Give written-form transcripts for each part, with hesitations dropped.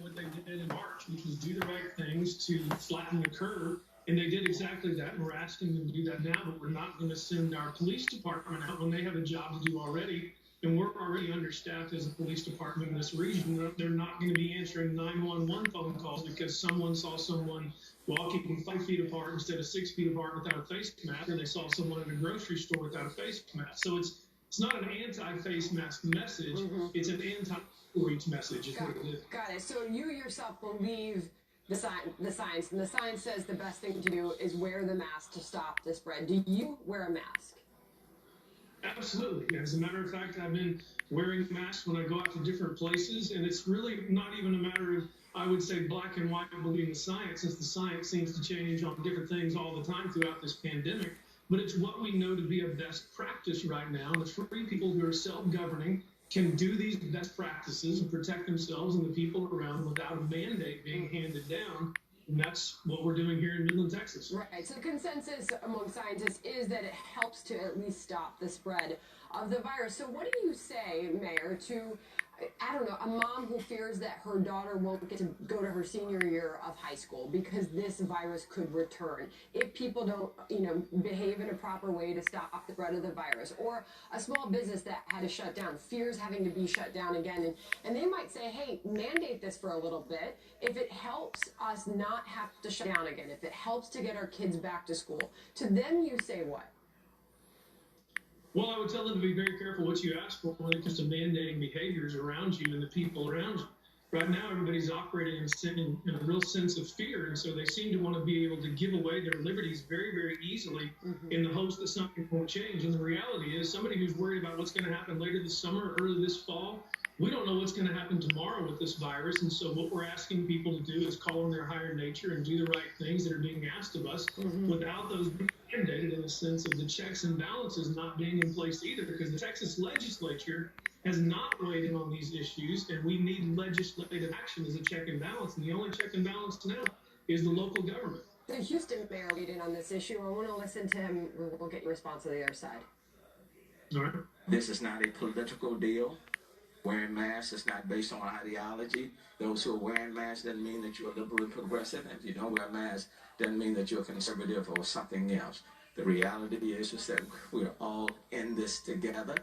what they did in March, which was do the right things to flatten the curve. And they did exactly that. And we're asking them to do that now, but we're not going to send our police department out when they have a job to do already. And we're already understaffed as a police department in this region. They're not going to be answering 911 phone calls because someone saw someone walking 5 feet apart instead of 6 feet apart without a face mask, or they saw someone in a grocery store without a face mask. So it's not an anti-face mask message. Mm-hmm. It's an anti-reach message. Got it. So you yourself believe the science, and the science says the best thing to do is wear the mask to stop the spread. Do you wear a mask? Absolutely. As a matter of fact, I've been wearing masks when I go out to different places, and it's really not even a matter of, I would say, black and white believing the science, since the science seems to change on different things all the time throughout this pandemic. But it's what we know to be a best practice right now. The free people who are self-governing can do these best practices and protect themselves and the people around them without a mandate being handed down. And that's what we're doing here in Midland, Texas. Right. So the consensus among scientists is that it helps to at least stop the spread of the virus. So what do you say, Mayor, to, I don't know, a mom who fears that her daughter won't get to go to her senior year of high school because this virus could return if people don't, behave in a proper way to stop the spread of the virus, or a small business that had to shut down, fears having to be shut down again, and they might say, hey, mandate this for a little bit if it helps us not have to shut down again, if it helps to get our kids back to school. To them, you say what? Well, I would tell them to be very careful what you ask for when it comes to mandating behaviors around you and the people around you. Right now, everybody's operating in a real sense of fear, and so they seem to want to be able to give away their liberties very, very easily in the hopes that something won't change. And the reality is, somebody who's worried about what's going to happen later this summer, early this fall, we don't know what's going to happen tomorrow with this virus. And so what we're asking people to do is call on their higher nature and do the right things that are being asked of us without those being mandated, in the sense of the checks and balances not being in place either, because the Texas legislature has not weighed in on these issues, and we need legislative action as a check and balance. And the only check and balance now is the local government. The Houston mayor weighed in on this issue. I want to listen to him. We'll get your response on the other side. All right. This is not a political deal. Wearing masks is not based on ideology. Those who are wearing masks doesn't mean that you're liberal and progressive. And if you don't wear masks, doesn't mean that you're conservative or something else. The reality is that we're all in this together,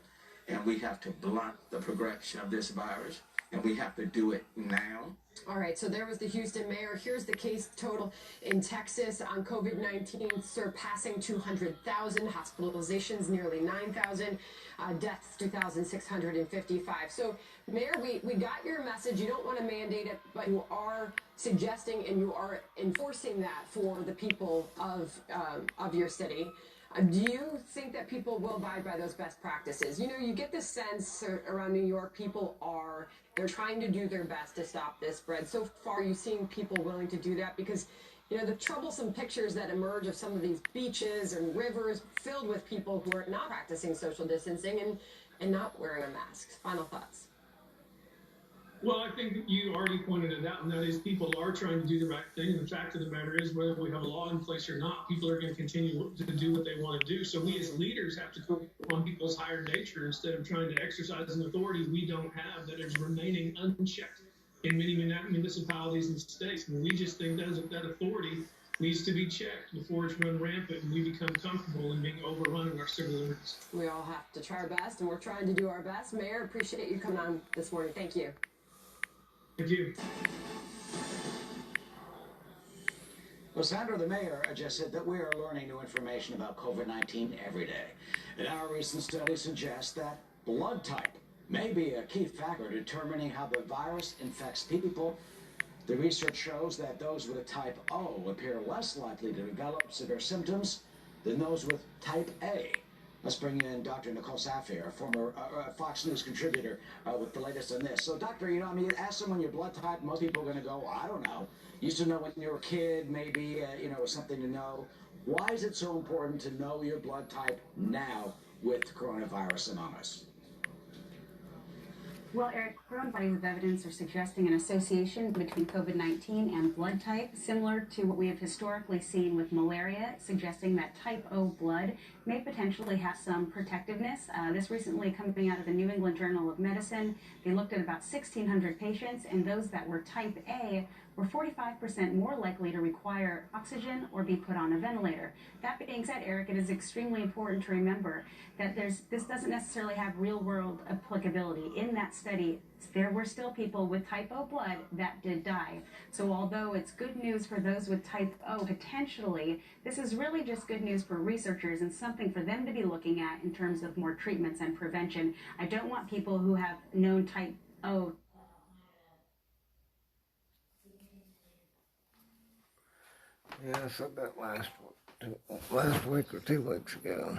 and we have to blunt the progression of this virus, and we have to do it now. All right, so there was the Houston mayor. Here's the case total in Texas on COVID-19, surpassing 200,000, hospitalizations nearly 9,000, deaths 2,655. So, Mayor, we got your message. You don't want to mandate it, but you are suggesting and you are enforcing that for the people of your city. Do you think that people will abide by those best practices? You get the sense around New York, they're trying to do their best to stop this spread. So far, are you seeing people willing to do that? Because, the troublesome pictures that emerge of some of these beaches and rivers filled with people who are not practicing social distancing and not wearing a mask. Final thoughts. Well, I think you already pointed it out, and that is people are trying to do the right thing. And the fact of the matter is, whether we have a law in place or not, people are going to continue to do what they want to do. So we as leaders have to go on people's higher nature instead of trying to exercise an authority we don't have that is remaining unchecked in many municipalities and states. And we just think that authority needs to be checked before it's run rampant and we become comfortable in being overrun in our civil liberties. We all have to try our best, and we're trying to do our best. Mayor, appreciate you coming on this morning. Thank you. Thank you. Well, Sandra, the mayor, just said that we are learning new information about COVID-19 every day. And our recent study suggests that blood type may be a key factor determining how the virus infects people. The research shows that those with type O appear less likely to develop severe symptoms than those with type A. Let's bring in Dr. Nicole Saphier, a former Fox News contributor, with the latest on this. So, doctor, you ask someone your blood type, most people are going to go, I don't know. Used to know when you were a kid, maybe, something to know. Why is it so important to know your blood type now with coronavirus among us? Well, Eric, growing bodies of evidence are suggesting an association between COVID-19 and blood type, similar to what we have historically seen with malaria, suggesting that type O blood may potentially have some protectiveness. This recently coming out of the New England Journal of Medicine, they looked at about 1,600 patients, and those that were type A were 45% more likely to require oxygen or be put on a ventilator. That being said, Eric, it is extremely important to remember that this doesn't necessarily have real-world applicability. In that study, there were still people with type O blood that did die. So although it's good news for those with type O potentially, this is really just good news for researchers and something for them to be looking at in terms of more treatments and prevention. I don't want people who have known type O. Yeah, I said that last week or 2 weeks ago.